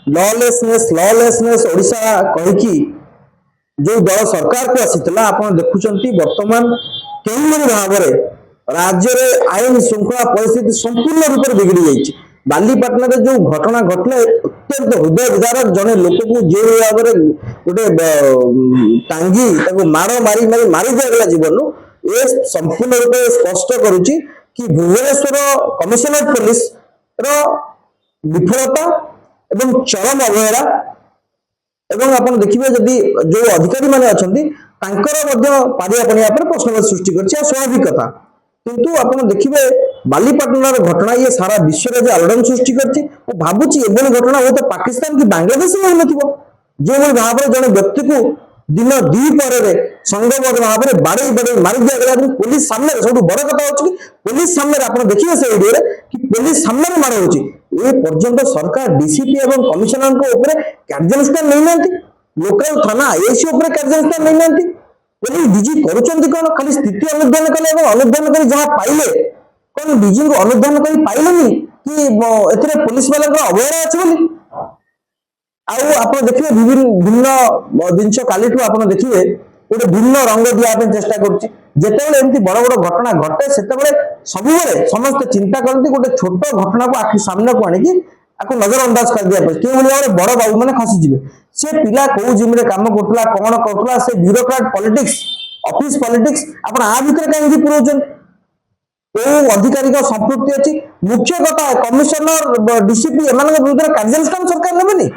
Lawlessness Odisha कहीकि जो दल सरकार को आसीथिला आपण देखुचंती वर्तमान केउमन भाबरे राज्य रे आईन श्रृंखला परिस्थिति संपूर्ण रूप से बिगड़ी जाइए। बालीपाटना रे जो घटना घटले अत्यंत हृदय विदारक जने लोक को जो भाव गोटे टांगी माड़ मारी मारी मारी दिगला जीवन ये संपूर्ण रूप से स्पष्ट करुच्ची कि भुवनेश्वर कमिशनरेट पुलिस रो विफलता एवं चरम अवहेला एवं आपण देखिबे जदि जो अधिकारी माने अछंती तांकर मध्य पारिया पनिया पर प्रश्न सृष्टि करछि स्वाभाविक कथा किंतु आपण देखिबे बालीपाटनार घटना ये सारा विश्व रे जे आलोड़न सृष्टि करछि ओ भाबुछि एबन घटना हो तो पाकिस्तान की बांग्लादेश में नथिबो जो मन भाबरे जने व्यक्ति को दिन दी पर संगबद्ध भाव में बाड़े बाड़े मारी दिया गला पुलिस सामने सब बड़ कथा होछि कि पुलिस सामने आपण देखिबे से वीडियो रे कि पुलिस सामने मार होछि ए पर्यंत सरकार डीसीपी एवं कमिशनर को ऊपर कार्यानुष्ठान नहीं नांती लोकल थाना आईएसी ऊपर कार्यानुष्ठान नहीं नांती पुलिस डीजी करूचंती कोन खाली स्थिति अनुधान कले एवं अनुधान करी जहां पाइले कोन डीजी को अनुधान करी पाइलेनी कि एथरे पुलिस वाला को अवहेला अछि बोली आउ आपण देखिबे भिन्न जिंस कालीठू आपण देखिबे गोटे भिन्न रंग दिया चेष्टा करुच्ची जितेबाला एमती बड़ बड़ घटना घटे से सब समस्त चिंता करती गोटे छोट घटना को आखि सामने को आनिकी आपको नजरअंदाज कर दिया क्यों भाव बड़ बाबू मैंने खसीजे से पिला कौ जिम काम करुला कौन करुला से ब्यूरोक्राट पॉलिटिक्स ऑफिस पॉलिटिक्स आप आ भितर कहीं पुरौन कौ अधिकारी संपृक्ति अच्छी मुख्य कथा कमिशनर डीसीपी एम विरुद्ध कार्यानुष्ठान सरकार नेबेनी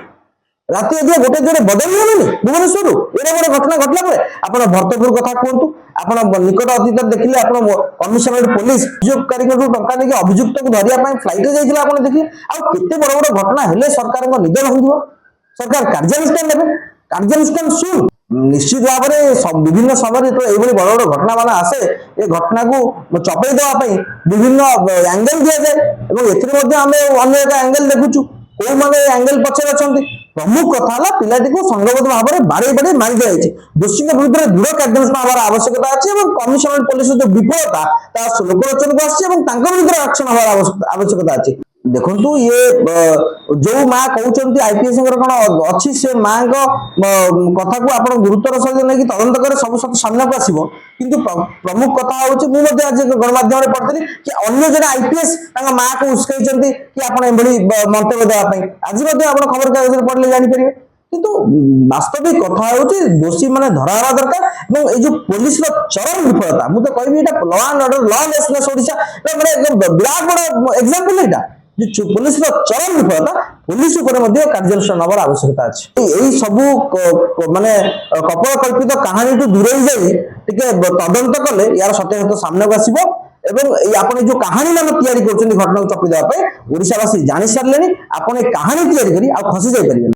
राति अधिक गोटे जोड़े बदल होनी भुवनेश्वर एडे बड़े घटना घटला पर आप भरतपुर कथा कहतु आप निकट अतीत देखिले आप कमिशनरेट पुलिस अभियोगकारी टंका देखे अभियुक्त को धरिया फ्लाइट जाइए आप देखिए आउ केते बड़ बड़ घटना हेले सरकार निद भांग सरकार कार्यानुष्ठान नेबे कार्यानुष्ठान सुन निश्चित भाव में विभिन्न समय जो ये बड़ बड़ घटना मान आसे ये घटना को चपई देवाई विभिन्न एंगल दि जाए आम अने एक एंगल देखुचु कौ मैंने एंगल पचर अच्छा प्रमुख कथा है पिलाटी को संगबद्ध भाव में बाड़े बाड़े मारी दिखाई दोषी विरुद्ध दृढ़ कार्यानुष्ठान हमार आवश्यकता अच्छी कमिशनरेट पुलिस जो विफलता लोकलोचन को आसुद्ध एक्शन हमार आवश्यकता अच्छी देखु ये जो माँ कहते आईपीएस कौन अच्छी से माँ कथा को आप गुरुत्वर सहित नहीं तदंत कर सब सत सामना को आसो कि प्रमुख कथा हूँ आज गणमाध्यम पढ़ी कि अन्य जन आईपीएस माँ को उस्कई कि आप मंतव्य देवाई आज आप खबर कागज पढ़ले जापर किंतु वास्तविक कथा हूँ दोषी मैंने धरा दरकार जो पुलिस चरम विफलता मुझे कहबी law and order lawlessness Odisha Virat बड़ एग्जांपल यहाँ पुलिस चरम विफलता पुलिस कार्यानुष्ठान हमार आवश्यकता अच्छी यही सबू माने कपल कल्पित कहानी दूरे जाए तदंत कले यार सत्यासत्य सामने को आसो एवं आपने जो कहानी मान या घटना को चपी देवाई ओडिशावासी जानी सारे आपने कहानी या खसी जापर